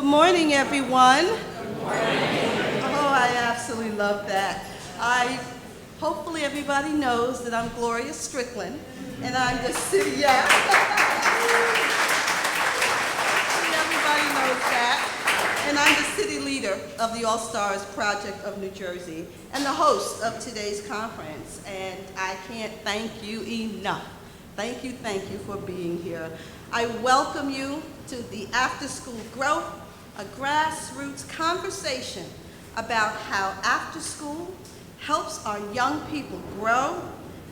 morning, everyone. Good morning. Oh, I absolutely love that. Hopefully everybody knows that I'm Gloria Strickland, and I'm the city, yeah. Everybody knows that. And I'm the city leader of the All-Stars Project of New Jersey and the host of today's conference. And I can't thank you enough. Thank you for being here. I welcome you to the After-School Growth, a grassroots conversation about how after-school helps our young people grow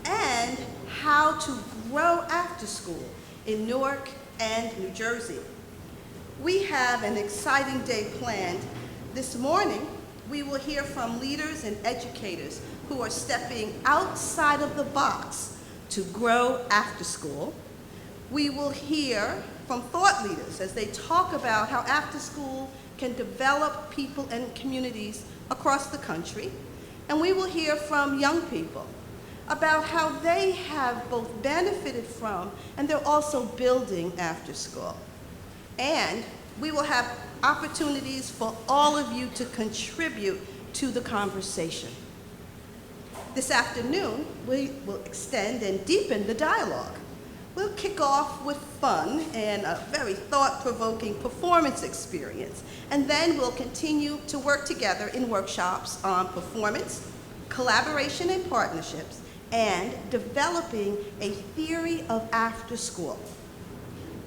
and how to grow after school in Newark and New Jersey. We have an exciting day planned. This morning, we will hear from leaders and educators who are stepping outside of the box to grow after school. We will hear from thought leaders as they talk about how after school can develop people and communities across the country. And we will hear from young people about how they have both benefited from and they're also building after school. And we will have opportunities for all of you to contribute to the conversation. This afternoon, we will extend and deepen the dialogue. We'll kick off with fun and a very thought-provoking performance experience, and then we'll continue to work together in workshops on performance, collaboration and partnerships, and developing a theory of after school.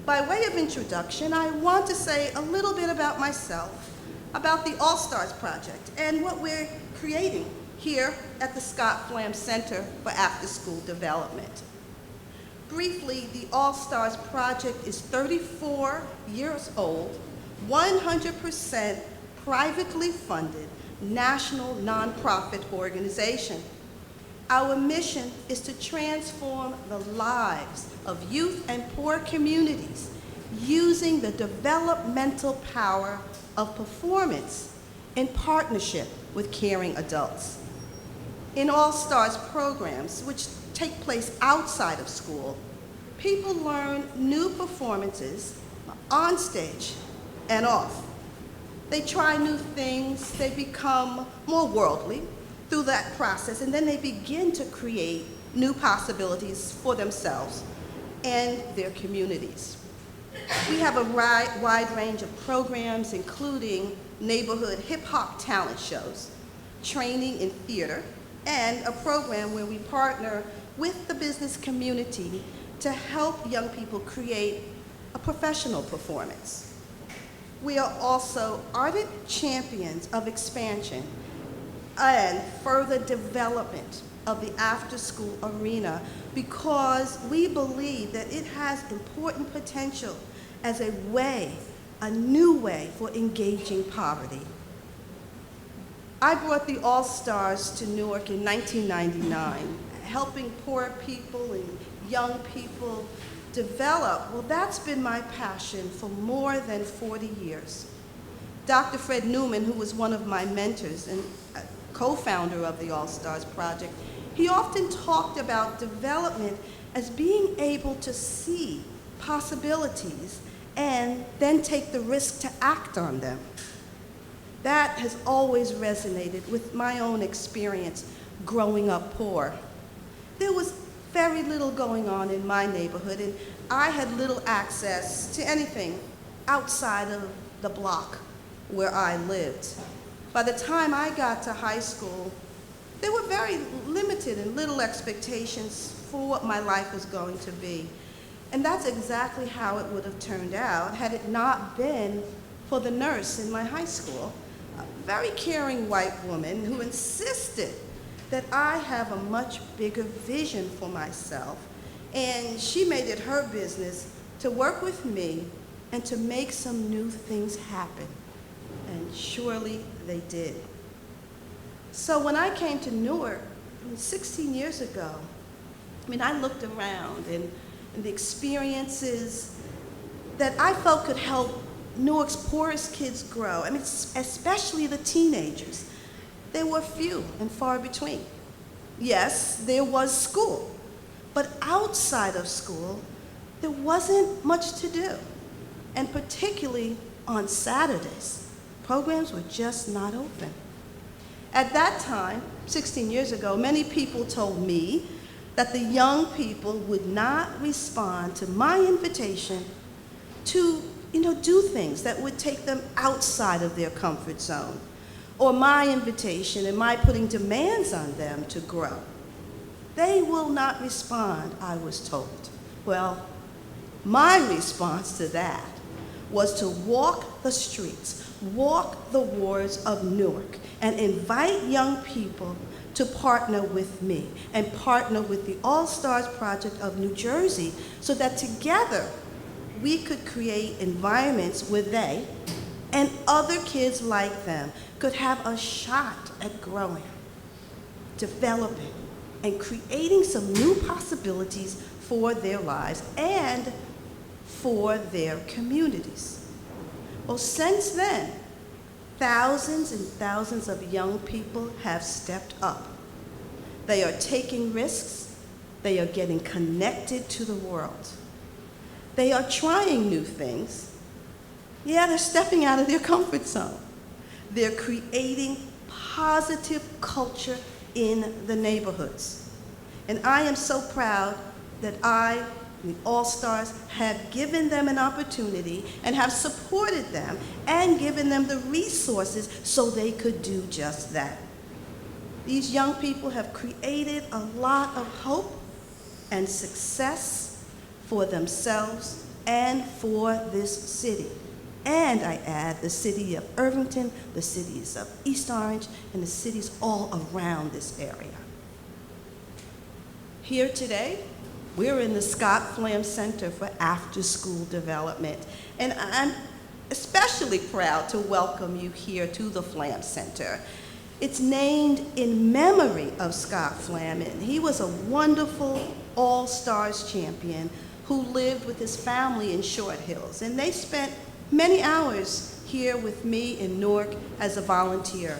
By way of introduction, I want to say a little bit about myself, about the All-Stars Project, and what we're creating here at the Scott Flam Center for After School Development. Briefly, the All-Stars Project is 34 years old, 100% privately funded national nonprofit organization. Our mission is to transform the lives of youth and poor communities using the developmental power of performance in partnership with caring adults. In All-Stars programs, which take place outside of school, people learn new performances on stage and off. They try new things, they become more worldly through that process, and then they begin to create new possibilities for themselves and their communities. We have a wide range of programs, including neighborhood hip-hop talent shows, training in theater, and a program where we partner with the business community to help young people create a professional performance. We are also ardent champions of expansion and further development of the after-school arena because we believe that it has important potential as a new way for engaging poverty. I brought the All-Stars to Newark in 1999, helping poor people and young people develop. Well, that's been my passion for more than 40 years. Dr. Fred Newman, who was one of my mentors and a co-founder of the All-Stars Project, he often talked about development as being able to see possibilities and then take the risk to act on them. That has always resonated with my own experience growing up poor. There was very little going on in my neighborhood, and I had little access to anything outside of the block where I lived. By the time I got to high school, there were very limited and little expectations for what my life was going to be. And that's exactly how it would have turned out had it not been for the nurse in my high school, a very caring white woman who insisted that I have a much bigger vision for myself. And she made it her business to work with me and to make some new things happen. And surely they did. So when I came to Newark 16 years ago, I looked around and the experiences that I felt could help Newark's poorest kids grow, especially the teenagers. They were few and far between. Yes, there was school, but outside of school, there wasn't much to do. And particularly, on Saturdays, programs were just not open. At that time, 16 years ago, many people told me that the young people would not respond to my invitation to, do things that would take them outside of their comfort zone, or my invitation and my putting demands on them to grow. They will not respond, I was told. Well, my response to that was to walk the streets, walk the wards of Newark, and invite young people to partner with me and partner with the All-Stars Project of New Jersey so that together we could create environments where they and other kids like them could have a shot at growing, developing, and creating some new possibilities for their lives and for their communities. Well, since then, thousands and thousands of young people have stepped up. They are taking risks. They are getting connected to the world. They are trying new things. Yeah, they're stepping out of their comfort zone. They're creating positive culture in the neighborhoods. And I am so proud that I, the All-Stars, have given them an opportunity and have supported them and given them the resources so they could do just that. These young people have created a lot of hope and success for themselves and for this city. And I add the city of Irvington, the cities of East Orange, and the cities all around this area. Here today, we're in the Scott Flam Center for After-School Development, and I'm especially proud to welcome you here to the Flam Center. It's named in memory of Scott Flam, and he was a wonderful All-Stars champion who lived with his family in Short Hills, and they spent many hours here with me in Newark as a volunteer.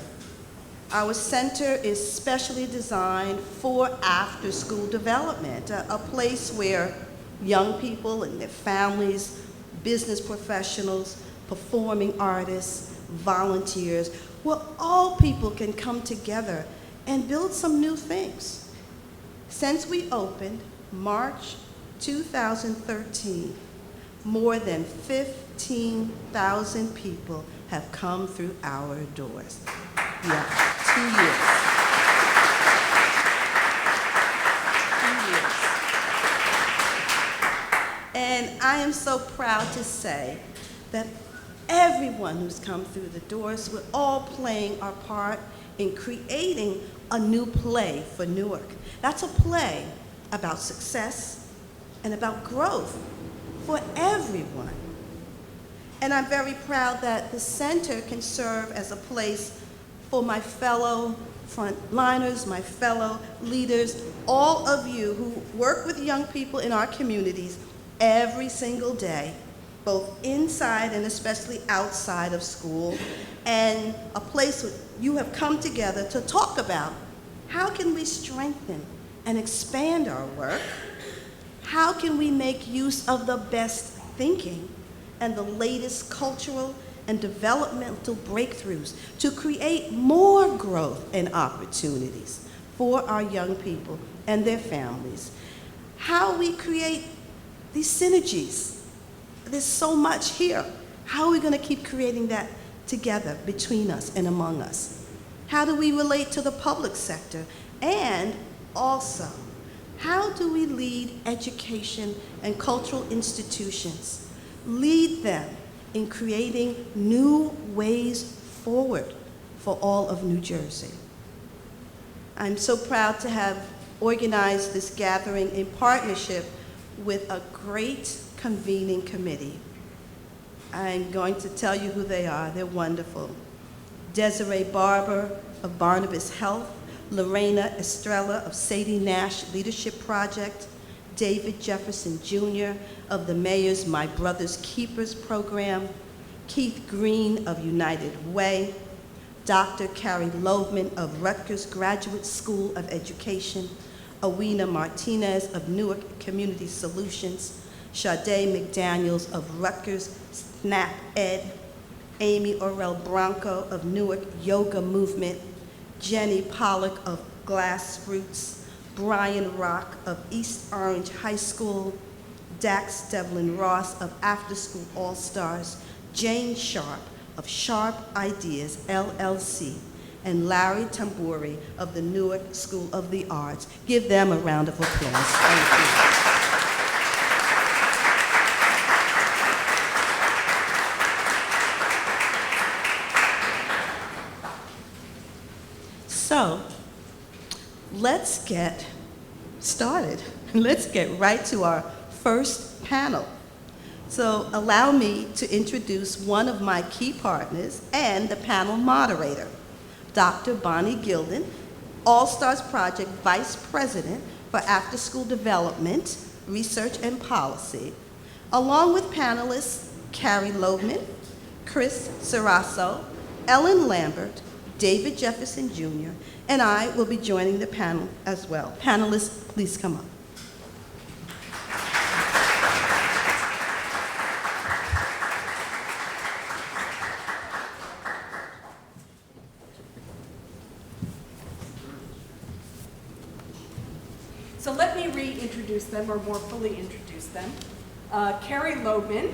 Our center is specially designed for after-school development, a place where young people and their families, business professionals, performing artists, volunteers, where all people can come together and build some new things. Since we opened March 2013, more than 15,000 people have come through our doors. Yeah, 2 years. 2 years. And I am so proud to say that everyone who's come through the doors, we're all playing our part in creating a new play for Newark. That's a play about success and about growth for everyone. And I'm very proud that the center can serve as a place for my fellow frontliners, my fellow leaders, all of you who work with young people in our communities every single day, both inside and especially outside of school, and a place where you have come together to talk about how can we strengthen and expand our work. How can we make use of the best thinking and the latest cultural and developmental breakthroughs to create more growth and opportunities for our young people and their families? How we create these synergies. There's so much here. How are we going to keep creating that together between us and among us? How do we relate to the public sector? And also, how do we lead education and cultural institutions? Lead them in creating new ways forward for all of New Jersey. I'm so proud to have organized this gathering in partnership with a great convening committee. I'm going to tell you who they are. They're wonderful. Desiree Barber of Barnabas Health, Lorena Estrella of Sadie Nash Leadership Project, David Jefferson Jr. of the Mayor's My Brother's Keepers program, Keith Green of United Way, Dr. Carrie Loveman of Rutgers Graduate School of Education, Awena Martinez of Newark Community Solutions, Sade McDaniels of Rutgers SNAP Ed, Amy Orrell Bronco of Newark Yoga Movement, Jenny Pollock of Grassroots, Brian Rock of East Orange High School, Dax Devlin Ross of Afterschool All-Stars, Jane Sharp of Sharp Ideas LLC, and Larry Tamburi of the Newark School of the Arts. Give them a round of applause. Thank you. So, let's get started. Let's get right to our first panel. So allow me to introduce one of my key partners and the panel moderator, Dr. Bonnie Gilden, All-Stars Project Vice President for After-School Development, Research and Policy, along with panelists Carrie Loebman, Chris Sarasso, Ellen Lambert, David Jefferson Jr., and I will be joining the panel as well. Panelists, please come up. So let me reintroduce them, or more fully introduce them. Carrie Loebman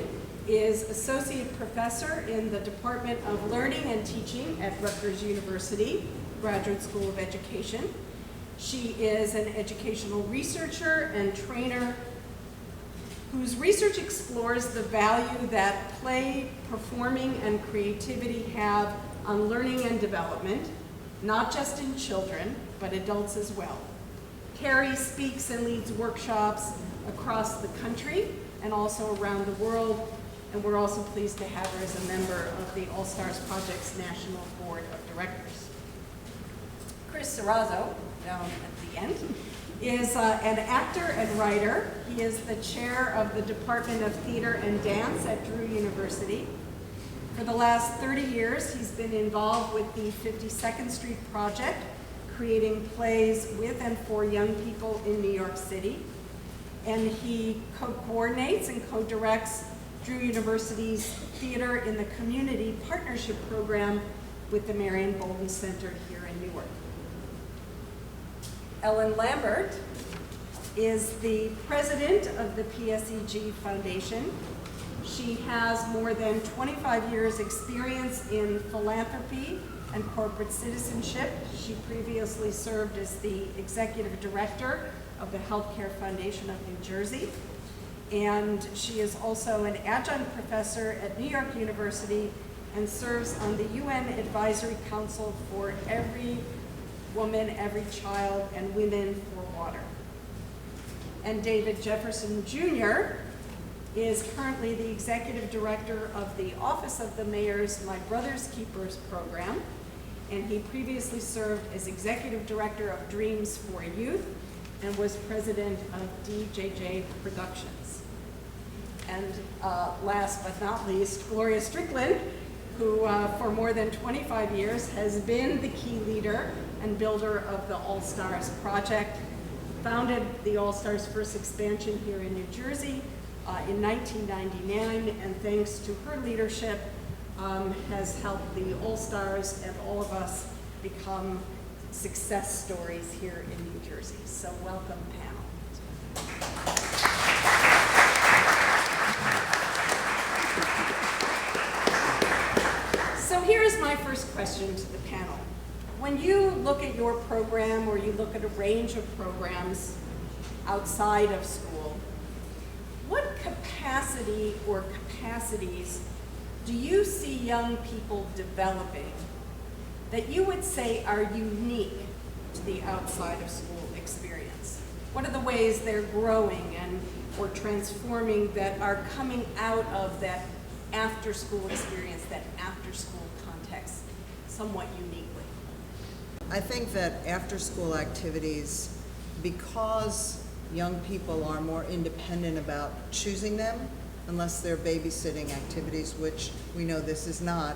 is Associate Professor in the Department of Learning and Teaching at Rutgers University, Graduate School of Education. She is an educational researcher and trainer whose research explores the value that play, performing, and creativity have on learning and development, not just in children, but adults as well. Carrie speaks and leads workshops across the country and also around the world, and we're also pleased to have her as a member of the All-Stars Project's National Board of Directors. Chris Sarasso, down at the end, is an actor and writer. He is the chair of the Department of Theater and Dance at Drew University. For the last 30 years, he's been involved with the 52nd Street Project, creating plays with and for young people in New York City. And he co-coordinates and co-directs Drew University's Theater in the Community Partnership Program with the Marion Bolden Center here in Newark. Ellen Lambert is the president of the PSEG Foundation. She has more than 25 years experience in philanthropy and corporate citizenship. She previously served as the executive director of the Healthcare Foundation of New Jersey. And she is also an adjunct professor at New York University and serves on the UN Advisory Council for Every Woman, Every Child, and Women for Water. And David Jefferson Jr. is currently the executive director of the Office of the Mayor's My Brother's Keepers program, and he previously served as executive director of Dreams for Youth and was president of DJJ Productions. And last but not least, Gloria Strickland, who for more than 25 years has been the key leader and builder of the All-Stars Project, founded the All-Stars first expansion here in New Jersey in 1999, and thanks to her leadership, has helped the All-Stars and all of us become success stories here in New Jersey. So welcome, panel. So here's my first question to the panel. When you look at your program, or you look at a range of programs outside of school, what capacity or capacities do you see young people developing that you would say are unique to the outside of school experience? What are the ways they're growing and or transforming that are coming out of that after-school experience, that after-school context, somewhat uniquely? I think that after-school activities, because young people are more independent about choosing them, unless they're babysitting activities, which we know this is not,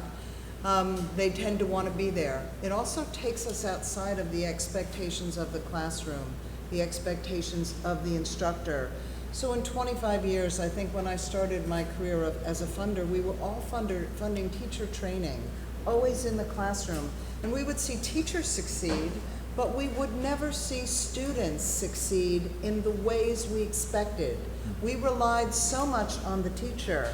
they tend to want to be there. It also takes us outside of the expectations of the classroom, the expectations of the instructor, So in 25 years, I think when I started my career as a funder, we were all funding teacher training, always in the classroom. And we would see teachers succeed, but we would never see students succeed in the ways we expected. We relied so much on the teacher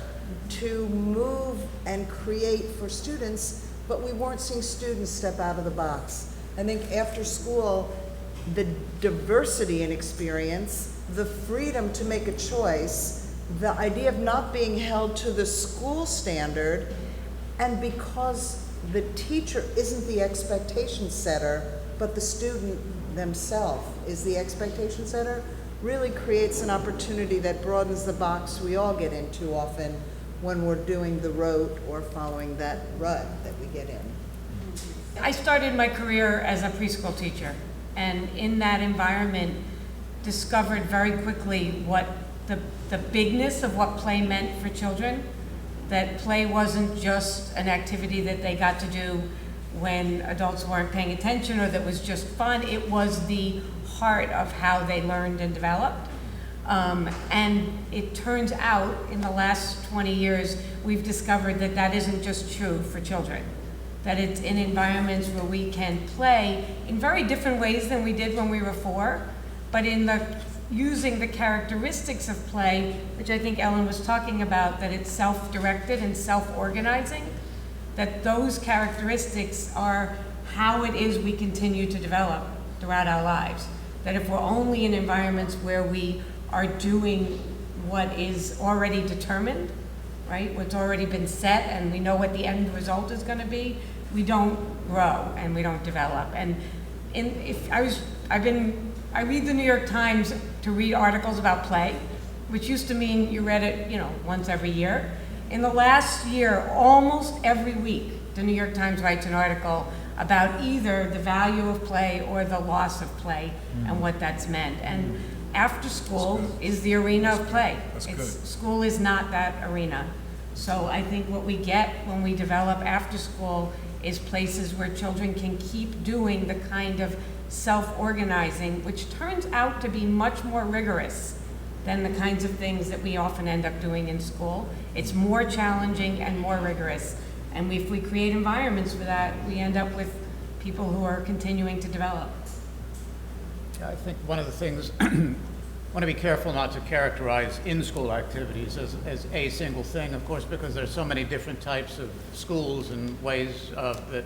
to move and create for students, but we weren't seeing students step out of the box. I think after school, the diversity in experience, the freedom to make a choice, the idea of not being held to the school standard, and because the teacher isn't the expectation setter, but the student themselves is the expectation setter, really creates an opportunity that broadens the box we all get into often when we're doing the rote or following that rut that we get in. I started my career as a preschool teacher, and in that environment discovered very quickly what the bigness of what play meant for children, that play wasn't just an activity that they got to do when adults weren't paying attention or that was just fun. It was the heart of how they learned and developed. And it turns out in the last 20 years, we've discovered that that isn't just true for children, that it's in environments where we can play in very different ways than we did when we were 4, but in using the characteristics of play, which I think Ellen was talking about, that it's self-directed and self-organizing, that those characteristics are how it is we continue to develop throughout our lives. That if we're only in environments where we are doing what is already determined, right, what's already been set, and we know what the end result is going to be, we don't grow and we don't develop. And I read the New York Times to read articles about play, which used to mean you read it, once every year. In the last year, almost every week, the New York Times writes an article about either the value of play or the loss of play and what that's meant. And after school is the arena of play. School is not that arena. So I think what we get when we develop after school is places where children can keep doing the kind of self-organizing, which turns out to be much more rigorous than the kinds of things that we often end up doing in school. It's more challenging and more rigorous. And if we create environments for that, we end up with people who are continuing to develop. Yeah, I think one of the things, I want to be careful not to characterize in-school activities as a single thing, of course, because there's so many different types of schools and ways that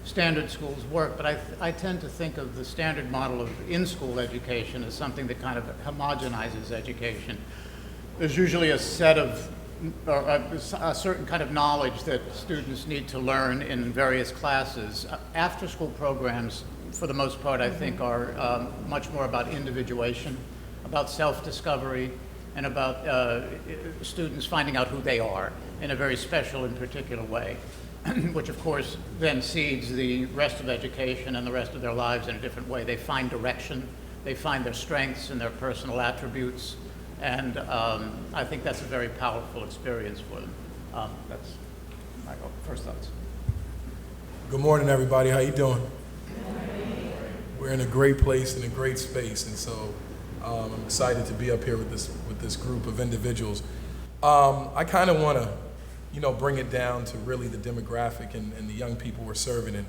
standard schools work, but I tend to think of the standard model of in-school education as something that kind of homogenizes education. There's usually a set of, or a certain kind of knowledge that students need to learn in various classes. After-school programs, for the most part, I think are much more about individuation, about self-discovery, and about students finding out who they are in a very special and particular way. Which of course then seeds the rest of education and the rest of their lives in a different way. They find direction, they find their strengths and their personal attributes, and I think that's a very powerful experience for them. That's my first thoughts. Good morning, everybody. How you doing? We're in a great place and a great space, and so I'm excited to be up here with this group of individuals. I kind of want to bring it down to really the demographic and the young people we're serving,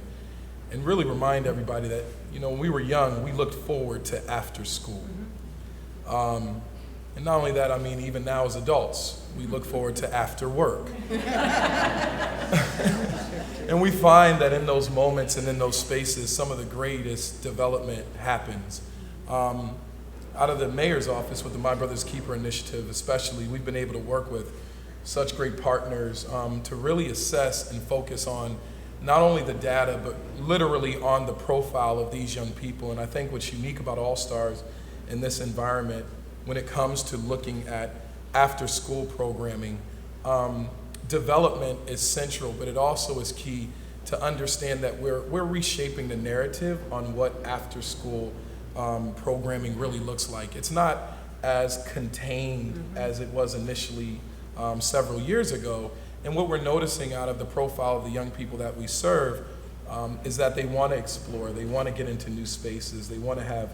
and really remind everybody that, when we were young, we looked forward to after school. And not only that, I mean, even now as adults, we look forward to after work. And we find that in those moments and in those spaces, some of the greatest development happens. Out of the mayor's office with the My Brother's Keeper initiative especially, we've been able to work with such great partners to really assess and focus on not only the data, but literally on the profile of these young people. And I think what's unique about All Stars in this environment, when it comes to looking at after-school programming, development is central, but it also is key to understand that we're reshaping the narrative on what after-school programming really looks like. It's not as contained as it was initially several years ago. And what we're noticing out of the profile of the young people that we serve is that they want to explore, they want to get into new spaces, they want to have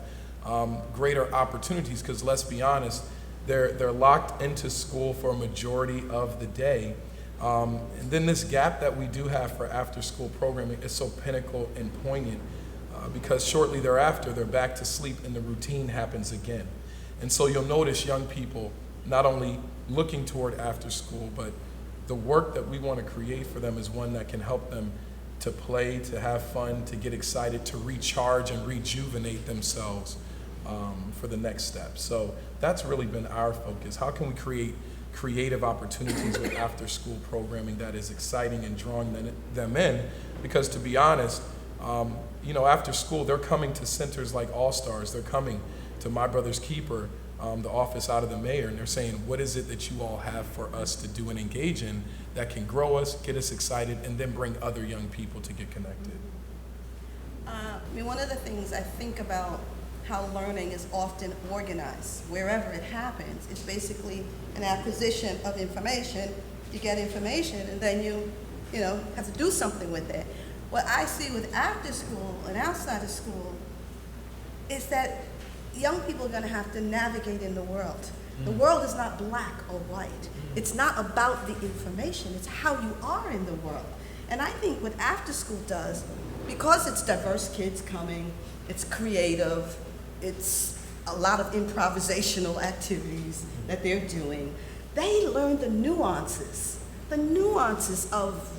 greater opportunities, because let's be honest, They're locked into school for a majority of the day. And then this gap that we do have for after-school programming is so pinnacle and poignant because shortly thereafter, they're back to sleep and the routine happens again. And so you'll notice young people not only looking toward after school, but the work that we want to create for them is one that can help them to play, to have fun, to get excited, to recharge and rejuvenate themselves for the next step. So that's really been our focus. How can we create creative opportunities with after-school programming that is exciting and drawing them in? Because to be honest, after school, they're coming to centers like All Stars. They're coming to My Brother's Keeper, the office out of the mayor, and they're saying, what is it that you all have for us to do and engage in that can grow us, get us excited, and then bring other young people to get connected? One of the things I think about how learning is often organized, wherever it happens, it's basically an acquisition of information. You get information, and then you have to do something with it. What I see with after school and outside of school is that young people are going to have to navigate in the world. The world is not black or white. It's not about the information, it's how you are in the world. And I think what after school does, because it's diverse kids coming, it's creative, it's a lot of improvisational activities that they're doing, they learn the nuances of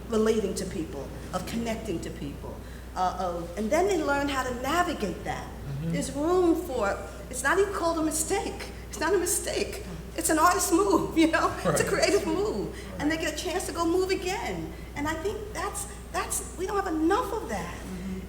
relating to people, of connecting to people, and then they learn how to navigate that. There's room for, it's not even called a mistake. It's not a mistake. It's an artist's move, It's a creative move. And they get a chance to go move again. And I think that's we don't have enough of that.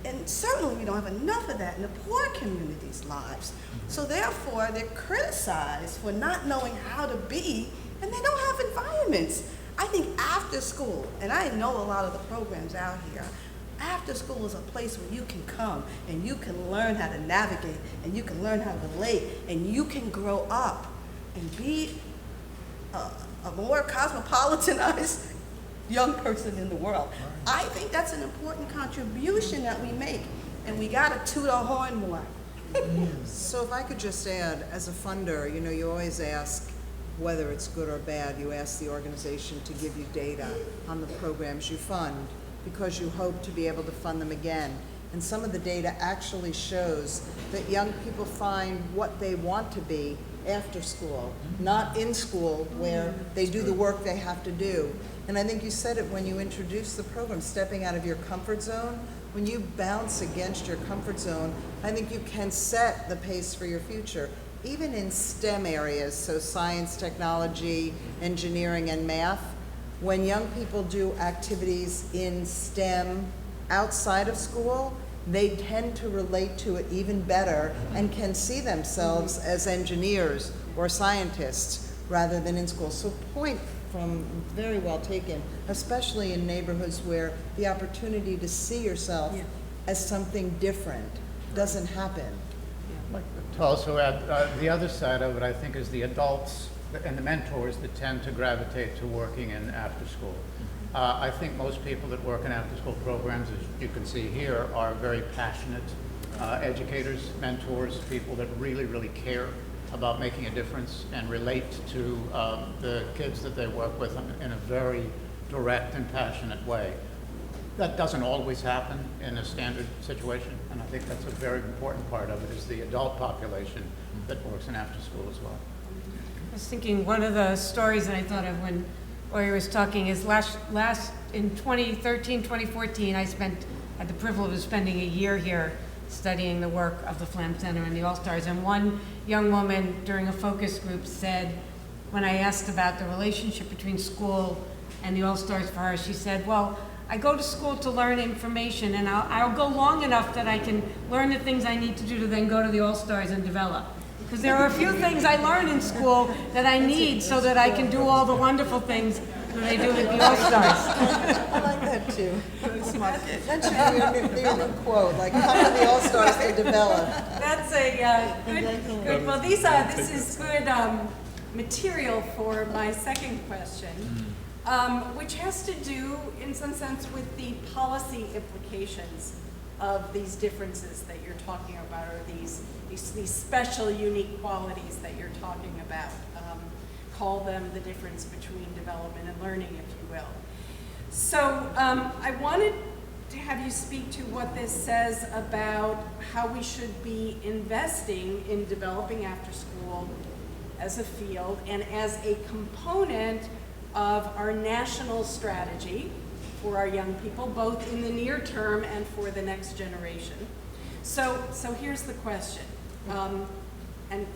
And certainly we don't have enough of that in the poor communities' lives. So therefore, they're criticized for not knowing how to be, and they don't have environments. I think after school, and I know a lot of the programs out here, after school is a place where you can come and you can learn how to navigate and you can learn how to relate and you can grow up and be a more cosmopolitanized young person in the world. I think that's an important contribution that we make, and we got to toot our horn more. So if I could just add, as a funder, you always ask whether it's good or bad. You ask the organization to give you data on the programs you fund because you hope to be able to fund them again. And some of the data actually shows that young people find what they want to be after school, not in school where they do the work they have to do. And I think you said it when you introduced the program, stepping out of your comfort zone. When you bounce against your comfort zone, I think you can set the pace for your future. Even in STEM areas, so science, technology, engineering, and math, when young people do activities in STEM outside of school, they tend to relate to it even better and can see themselves as engineers or scientists rather than in school. So point from very well taken, especially in neighborhoods where the opportunity to see yourself as something different doesn't happen. I'd like to also add, the other side of it, I think, is the adults and the mentors that tend to gravitate to working in after school. I think most people that work in after-school programs, as you can see here, are very passionate educators, mentors, people that really, really care about making a difference and relate to the kids that they work with in a very direct and passionate way. That doesn't always happen in a standard situation, and I think that's a very important part of it, is the adult population that works in after-school as well. I was thinking one of the stories that I thought of when Oya was talking is in 2013, 2014, I had the privilege of spending a year here studying the work of the Flam Center and the All-Stars. And one young woman during a focus group said, when I asked about the relationship between school and the All-Stars for her, she said, well, I go to school to learn information, and I'll go long enough that I can learn the things I need to do to then go to the All-Stars and develop. Because there are a few things I learn in school that I need so that I can do all the wonderful things that I do with the All-Stars. I like that too. Really smart. That should be your new quote, like, come to the All-Stars to develop. That's a good. Well, this is good material for my second question, which has to do, in some sense, with the policy implications of these differences that you're talking about, or these special, unique qualities that you're talking about. Call them the difference between development and learning, if you will. So I wanted to have you speak to what this says about how we should be investing in developing after school as a field and as a component of our national strategy for our young people, both in the near term and for the next generation. So here's the question, and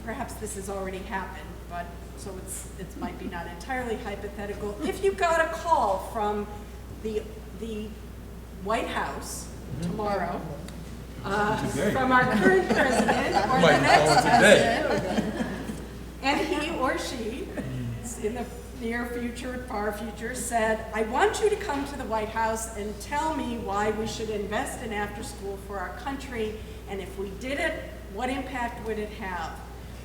perhaps this has already happened, but so it might be not entirely hypothetical. If you got a call from the White House tomorrow, from our current president or the next president, and he or she, in the near future, far future, said, I want you to come to the White House and tell me why we should invest in after school for our country, and if we did it, what impact would it have?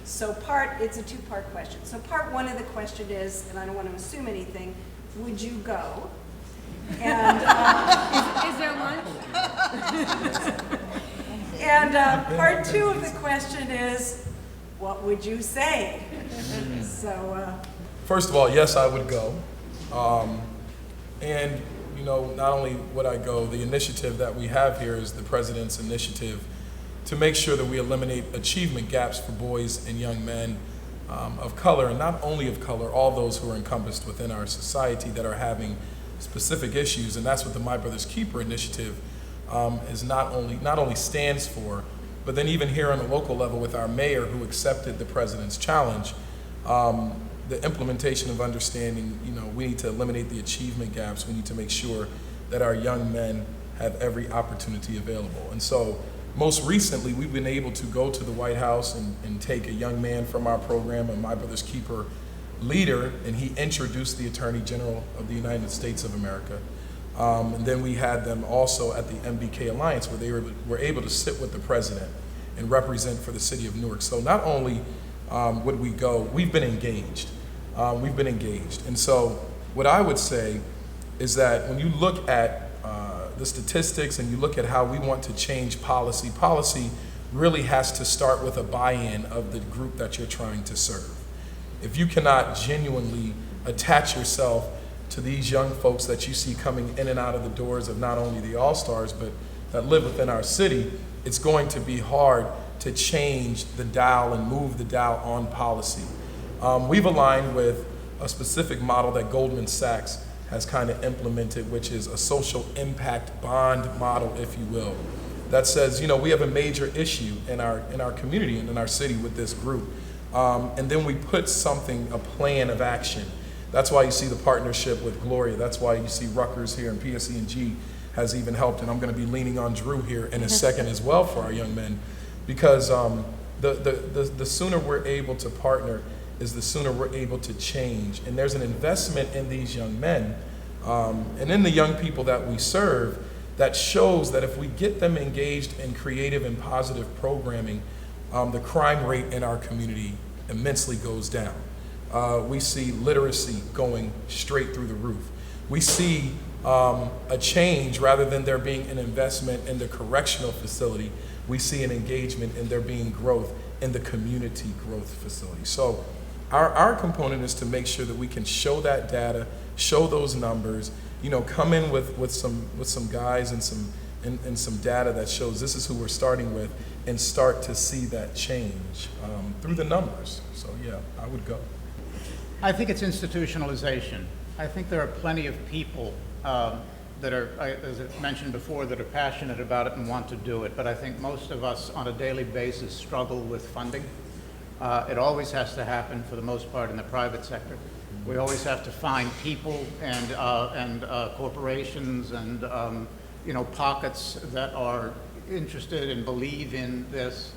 So it's a two-part question. So part one of the question is, and I don't want to assume anything, would you go? And Is there lunch? and part two of the question is, what would you say? So. First of all, yes, I would go. And, not only would I go, the initiative that we have here is the President's initiative to make sure that we eliminate achievement gaps for boys and young men of color, and not only of color, all those who are encompassed within our society that are having specific issues. And that's what the My Brother's Keeper initiative is not only stands for, but then even here on the local level with our mayor who accepted the President's challenge, the implementation of understanding, we need to eliminate the achievement gaps. We need to make sure that our young men have every opportunity available. And so most recently, we've been able to go to the White House and take a young man from our program, a My Brother's Keeper leader, and he introduced the Attorney General of the United States of America. And then we had them also at the MBK Alliance, where they were able to sit with the president and represent for the city of Newark. So not only would we go, we've been engaged. And so what I would say is that when you look at the statistics and you look at how we want to change policy really has to start with a buy-in of the group that you're trying to serve. If you cannot genuinely attach yourself to these young folks that you see coming in and out of the doors of not only the All-Stars, but that live within our city, it's going to be hard to change the dial and move the dial on policy. We've aligned with a specific model that Goldman Sachs has kind of implemented, which is a social impact bond model, if you will, that says, we have a major issue in our community and in our city with this group. And then we put a plan of action. That's why you see the partnership with Gloria. That's why you see Rutgers here, and PSE&G has even helped. And I'm going to be leaning on Drew here in a second as well for our young men, because the sooner we're able to partner is the sooner we're able to change. And there's an investment in these young men and in the young people that we serve that shows that if we get them engaged in creative and positive programming, the crime rate in our community immensely goes down. We see literacy going straight through the roof. We see a change rather than there being an investment in the correctional facility. We see an engagement in there being growth in the community growth facility. So our component is to make sure that we can show that data, show those numbers, come in with some guys and some data that shows this is who we're starting with, and start to see that change through the numbers. So yeah, I would go. I think it's institutionalization. I think there are plenty of people that are, as I mentioned before, that are passionate about it and want to do it, but I think most of us on a daily basis struggle with funding. It always has to happen, for the most part, in the private sector. We always have to find people and corporations and pockets that are interested and believe in this.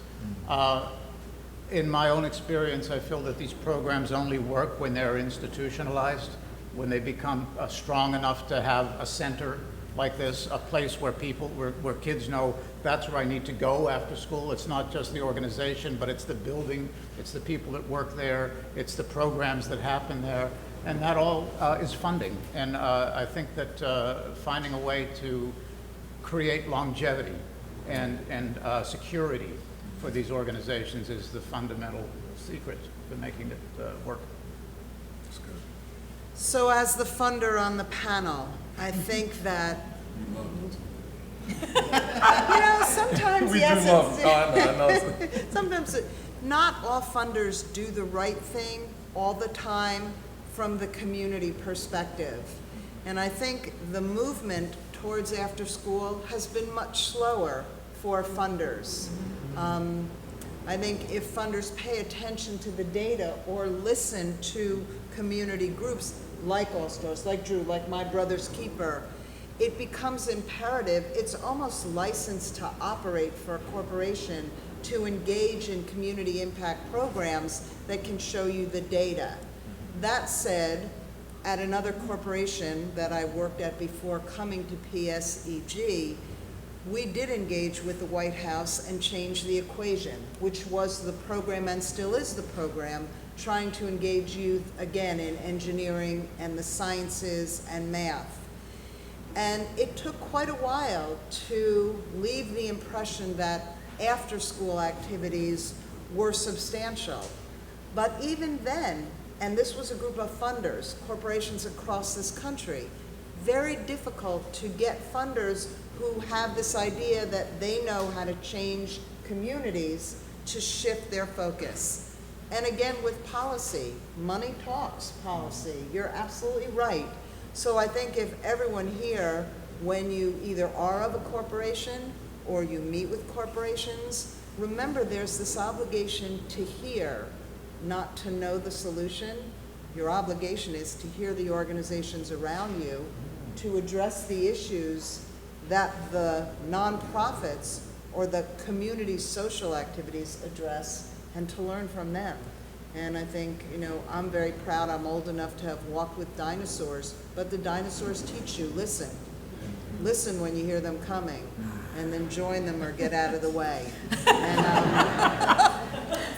In my own experience, I feel that these programs only work when they're institutionalized, when they become strong enough to have a center like this, a place where where kids know that's where I need to go after school. It's not just the organization, but it's the building, it's the people that work there, it's the programs that happen there, and that all is funding. And I think that finding a way to create longevity and security for these organizations is the fundamental secret to making it work. So as the funder on the panel, I think that, sometimes, We yes, do love, I know. sometimes not all funders do the right thing all the time from the community perspective. And I think the movement towards after school has been much slower for funders. I think if funders pay attention to the data or listen to community groups like All Stars, like Drew, like My Brother's Keeper, it becomes imperative, it's almost licensed to operate for a corporation to engage in community impact programs that can show you the data. That said, at another corporation that I worked at before coming to PSEG, we did engage with the White House and change the equation, which was the program and still is the program, trying to engage youth again in engineering and the sciences and math. And it took quite a while to leave the impression that after-school activities were substantial. But even then, and this was a group of funders, corporations across this country, very difficult to get funders who have this idea that they know how to change communities to shift their focus. And again, with policy, money talks policy. You're absolutely right. So I think if everyone here, when you either are of a corporation or you meet with corporations, remember there's this obligation to hear, not to know the solution. Your obligation is to hear the organizations around you, to address the issues that the nonprofits or the community social activities address, and to learn from them. And I think, I'm very proud I'm old enough to have walked with dinosaurs, but the dinosaurs teach you, listen. Listen when you hear them coming, and then join them or get out of the way. And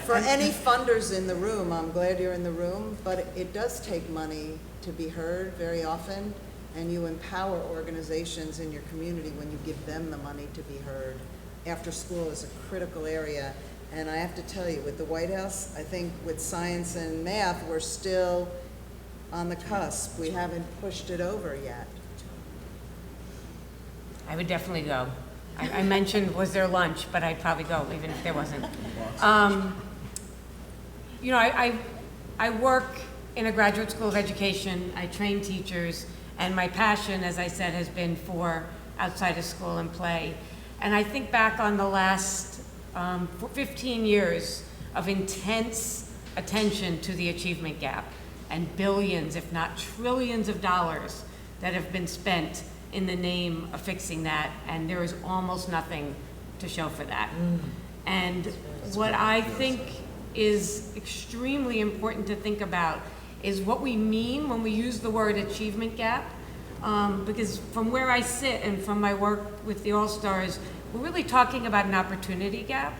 for any funders in the room, I'm glad you're in the room, but it does take money to be heard very often, and you empower organizations in your community when you give them the money to be heard. After school is a critical area, and I have to tell you, with the White House, I think with science and math, we're still on the cusp. We haven't pushed it over yet. I would definitely go. I mentioned, was there lunch, but I'd probably go, even if there wasn't. I work in a graduate school of education. I train teachers, and my passion, as I said, has been for outside of school and play. And I think back on the last 15 years of intense attention to the achievement gap and billions, if not trillions of dollars that have been spent in the name of fixing that, and there is almost nothing to show for that. And what I think is extremely important to think about is what we mean when we use the word achievement gap, because from where I sit and from my work with the All-Stars, we're really talking about an opportunity gap,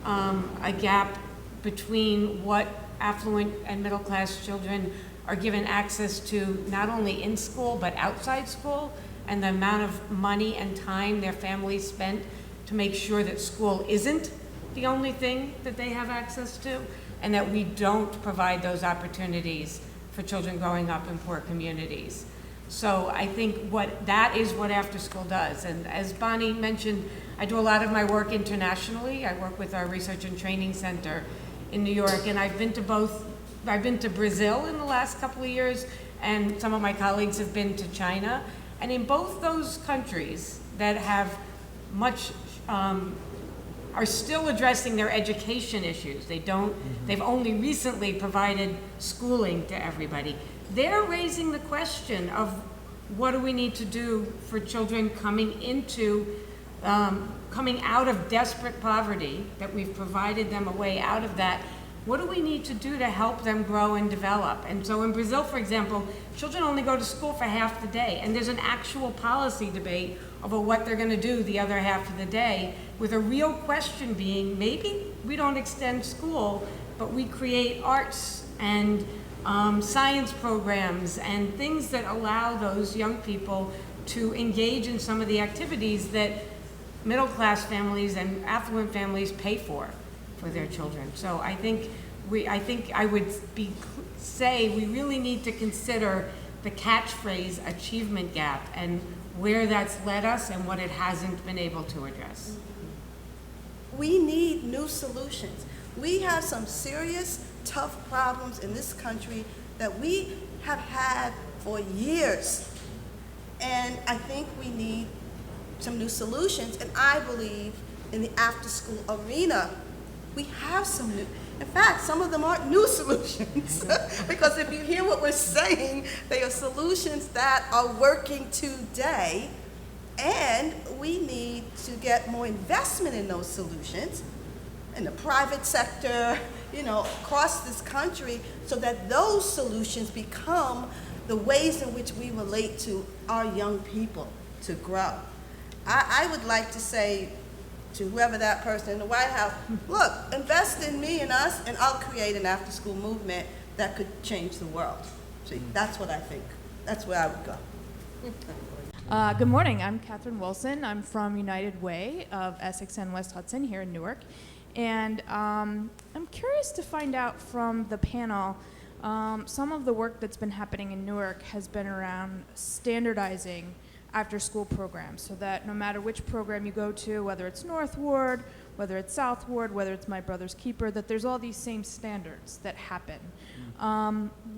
a gap between what affluent and middle-class children are given access to not only in school but outside school, and the amount of money and time their families spent to make sure that school isn't the only thing that they have access to, and that we don't provide those opportunities for children growing up in poor communities. So I think that is what After School does. And as Bonnie mentioned, I do a lot of my work internationally. I work with our Research and Training Center in New York, and I've been to Brazil in the last couple of years, and some of my colleagues have been to China. And in both those countries that have are still addressing their education issues. They've only recently provided schooling to everybody. They're raising the question of what do we need to do for children coming out of desperate poverty, that we've provided them a way out of that. What do we need to do to help them grow and develop? And so in Brazil, for example, children only go to school for half the day, and there's an actual policy debate over what they're going to do the other half of the day, with a real question being, maybe we don't extend school, but we create arts and science programs and things that allow those young people to engage in some of the activities that middle-class families and affluent families pay for their children. So I think I would say we really need to consider the catchphrase achievement gap and where that's led us and what it hasn't been able to address. We need new solutions. We have some serious, tough problems in this country that we have had for years. And I think we need some new solutions. And I believe in the after-school arena, we have some new, in fact, some of them aren't new solutions. Because if you hear what we're saying, they are solutions that are working today. And we need to get more investment in those solutions in the private sector, across this country, so that those solutions become the ways in which we relate to our young people to grow. I would like to say to whoever that person in the White House, look, invest in me and us, and I'll create an after-school movement that could change the world. See, that's what I think. That's where I would go. Good morning. I'm Catherine Wilson. I'm from United Way of Essex and West Hudson here in Newark. And I'm curious to find out from the panel, some of the work that's been happening in Newark has been around standardizing after-school programs, so that no matter which program you go to, whether it's North Ward, whether it's South Ward, whether it's My Brother's Keeper, that there's all these same standards that happen.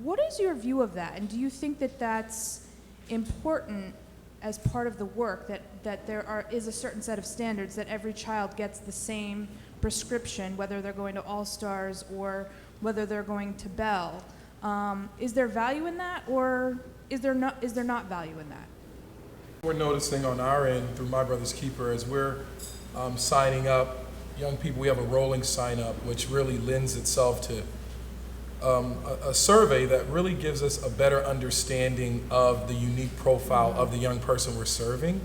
What is your view of that? And do you think that that's important as part of the work, that there is a certain set of standards, that every child gets the same prescription, whether they're going to All Stars or whether they're going to Bell? Is there value in that, or is there not value in that? We're noticing on our end through My Brother's Keeper, as we're signing up young people, we have a rolling sign up, which really lends itself to a survey that really gives us a better understanding of the unique profile of the young person we're serving.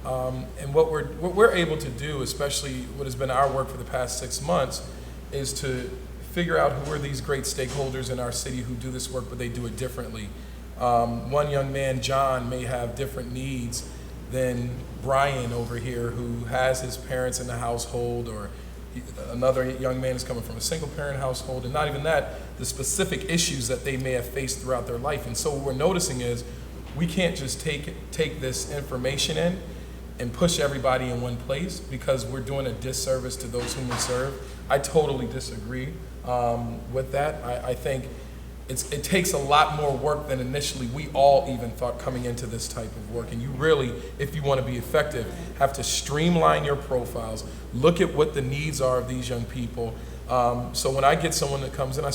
And what we're able to do, especially what has been our work for the past 6 months, is to figure out who are these great stakeholders in our city who do this work, but they do it differently. One young man, John, may have different needs than Brian over here, who has his parents in the household, or another young man is coming from a single parent household, and not even that, the specific issues that they may have faced throughout their life. And so what we're noticing is we can't just take this information in and push everybody in one place, because we're doing a disservice to those whom we serve. I totally disagree with that. I think it takes a lot more work than initially we all even thought coming into this type of work. And you really, if you want to be effective, have to streamline your profiles, look at what the needs are of these young people. So when I get someone that comes in,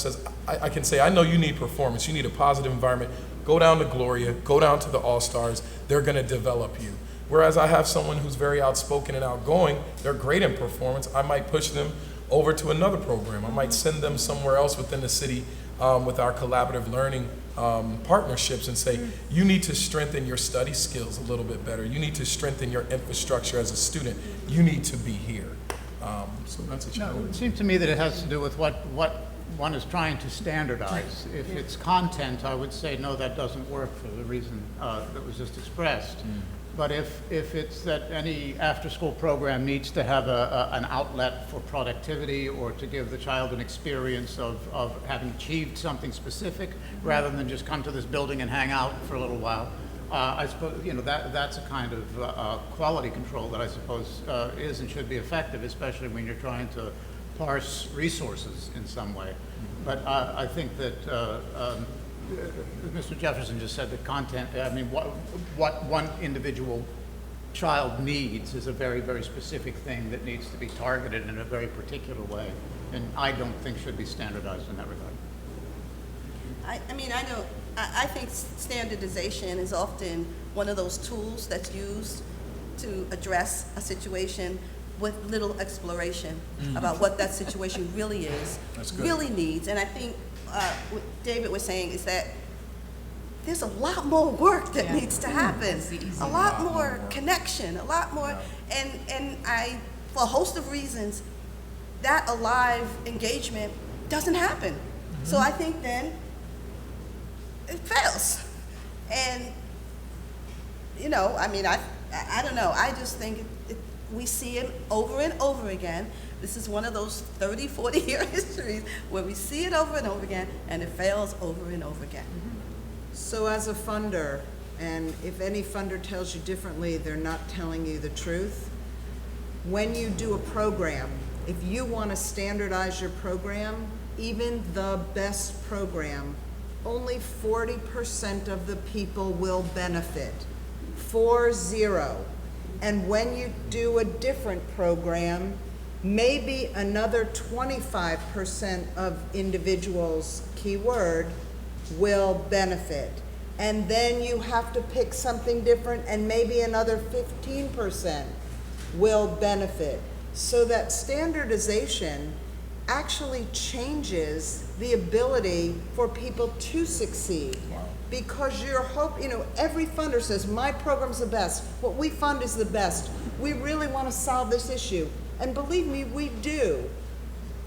I can say, I know you need performance, you need a positive environment. Go down to Gloria, go down to the All-Stars, they're going to develop you. Whereas I have someone who's very outspoken and outgoing, they're great in performance, I might push them over to another program. I might send them somewhere else within the city with our collaborative learning partnerships, and say, you need to strengthen your study skills a little bit better. You need to strengthen your infrastructure as a student. You need to be here. So that's a challenge. It seems to me that it has to do with what one is trying to standardize. If it's content, I would say, no, that doesn't work for the reason that was just expressed. But if it's that any after-school program needs to have an outlet for productivity, or to give the child an experience of having achieved something specific, rather than just come to this building and hang out for a little while, I suppose that's a kind of quality control that I suppose is and should be effective, especially when you're trying to parse resources in some way. But I think that Mr. Jefferson just said that content, I mean, what one individual child needs is a very, very specific thing that needs to be targeted in a very particular way, and I don't think should be standardized in that regard. I think standardization is often one of those tools that's used to address a situation with little exploration about what that situation really is, really needs. And I think what David was saying is that there's a lot more work that needs to happen, a lot more connection, a lot more, and for a host of reasons, that alive engagement doesn't happen. So I think then it fails. And you know, I mean, I don't know. I just think we see it over and over again. This is one of those 30, 40-year histories where we see it over and over again, and it fails over and over again. So as a funder, and if any funder tells you differently, they're not telling you the truth. When you do a program, if you want to standardize your program, even the best program, only 40% of the people will benefit. 40. And when you do a different program, maybe another 25% of individuals, keyword, will benefit. And then you have to pick something different, and maybe another 15% will benefit. So that standardization actually changes the ability for people to succeed. Wow. Because every funder says, my program's the best, what we fund is the best, we really want to solve this issue. And believe me, we do.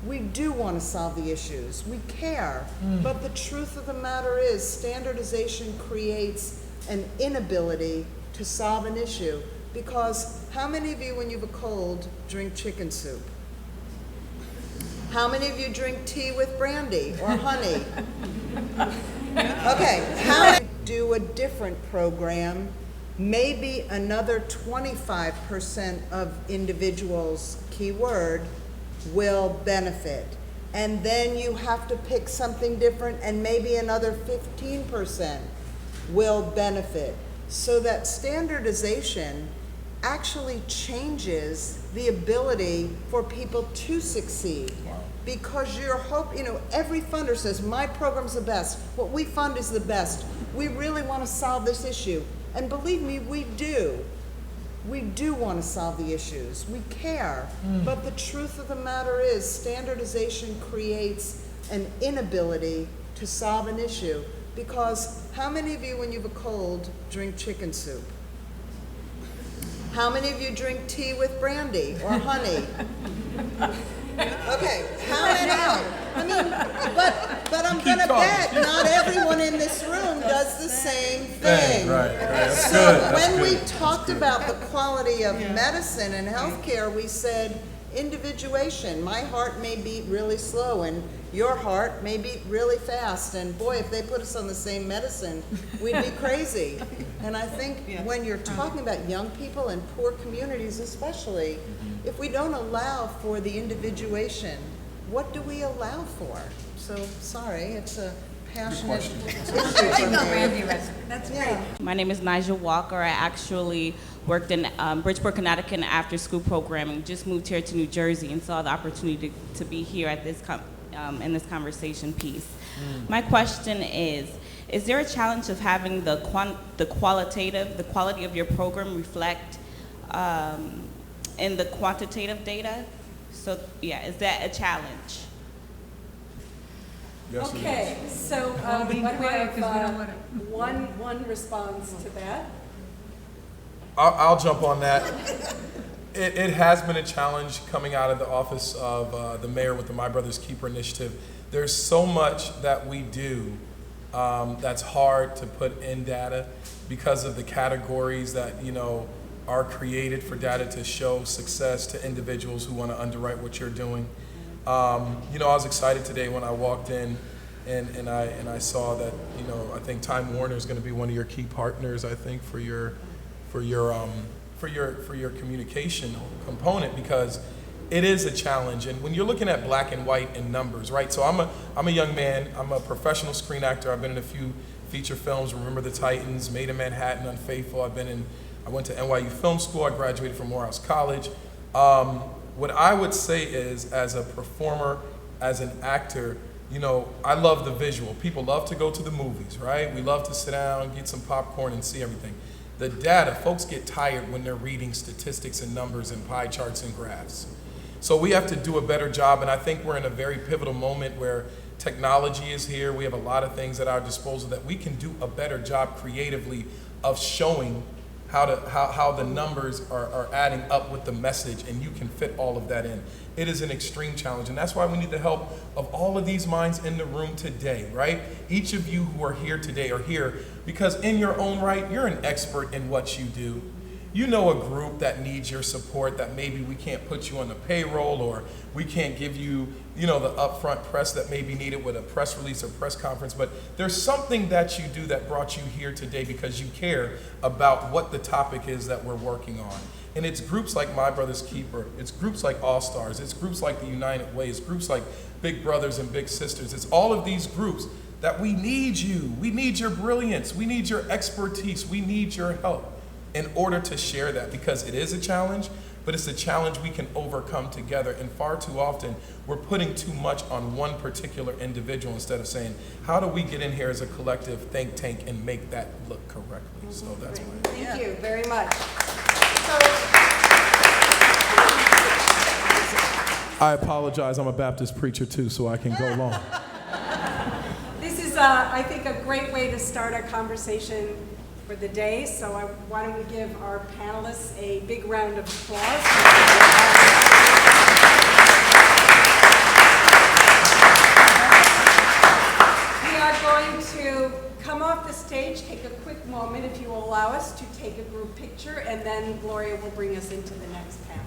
We do want to solve the issues. We care. But the truth of the matter is, standardization creates an inability to solve an issue. Because how many of you, when you have a cold, drink chicken soup? How many of you drink tea with brandy or honey? Okay, how many do a different program? Maybe another 25% of individuals, keyword, will benefit. And then you have to pick something different, and maybe another 15% will benefit. So that standardization actually changes the ability for people to succeed. Wow. Because every funder says, my program's the best, what we fund is the best, we really want to solve this issue. And believe me, we do. We do want to solve the issues. We care. But the truth of the matter is, standardization creates an inability to solve an issue. Because how many of you, when you have a cold, drink chicken soup? How many of you drink tea with brandy or honey? Okay, how many? I mean, but I'm going to bet not everyone in this room does the same thing. Right. That's So good. when we talked about the quality of medicine and healthcare, we said individuation. My heart may beat really slow, and your heart may beat really fast. And boy, if they put us on the same medicine, we'd be crazy. And I think when you're talking about young people and poor communities especially, if we don't allow for the individuation, what do we allow for? So, sorry, it's a passionate issue for me. That's great. My name is Nigel Walker. I actually worked in Bridgeport, Connecticut in after-school programming. Just moved here to New Jersey and saw the opportunity to be here at this in this conversation piece. My question is there a challenge of having the quality of your program reflect in the quantitative data? So yeah, is that a challenge? Yes, it Okay, so what do I have, one response to that? I'll jump on that. It has been a challenge coming out of the office of the mayor with the My Brother's Keeper initiative. There's so much that we do that's hard to put in data because of the categories that are created for data to show success to individuals who want to underwrite what you're doing. I was excited today when I walked in and I saw that I think Time Warner is going to be one of your key partners. I think for your communication component, because it is a challenge. And when you're looking at black and white and numbers, right? So I'm a young man. I'm a professional screen actor. I've been in a few feature films. Remember the Titans, Made in Manhattan, Unfaithful. I went to NYU Film School. I graduated from Morehouse College. What I would say is, as a performer, as an actor, I love the visual. People love to go to the movies, right? We love to sit down, get some popcorn, and see everything. The data, folks get tired when they're reading statistics and numbers and pie charts and graphs. So we have to do a better job, and I think we're in a very pivotal moment where technology is here. We have a lot of things at our disposal that we can do a better job creatively of showing how the numbers are adding up with the message, and you can fit all of that in. It is an extreme challenge, and that's why we need the help of all of these minds in the room today, right? Each of you who are here today are here because in your own right, you're an expert in what you do. You know a group that needs your support, that maybe we can't put you on the payroll, or we can't give you, the upfront press that may be needed with a press release or press conference, but there's something that you do that brought you here today because you care about what the topic is that we're working on. And it's groups like My Brother's Keeper, it's groups like All Stars, it's groups like the United Way, it's groups like Big Brothers and Big Sisters. It's all of these groups that we need you. We need your brilliance. We need your expertise. We need your help in order to share that, because it is a challenge, but it's a challenge we can overcome together. And far too often, we're putting too much on one particular individual instead of saying, how do we get in here as a collective think tank and make that look correctly? So that's my Thank you very much. I apologize, I'm a Baptist preacher too, so I can go long. This is, I think, a great way to start our conversation for the day. So why don't we give our panelists a big round of applause. We are going to come off the stage, take a quick moment, if you will allow us, to take a group picture, and then Gloria will bring us into the next panel.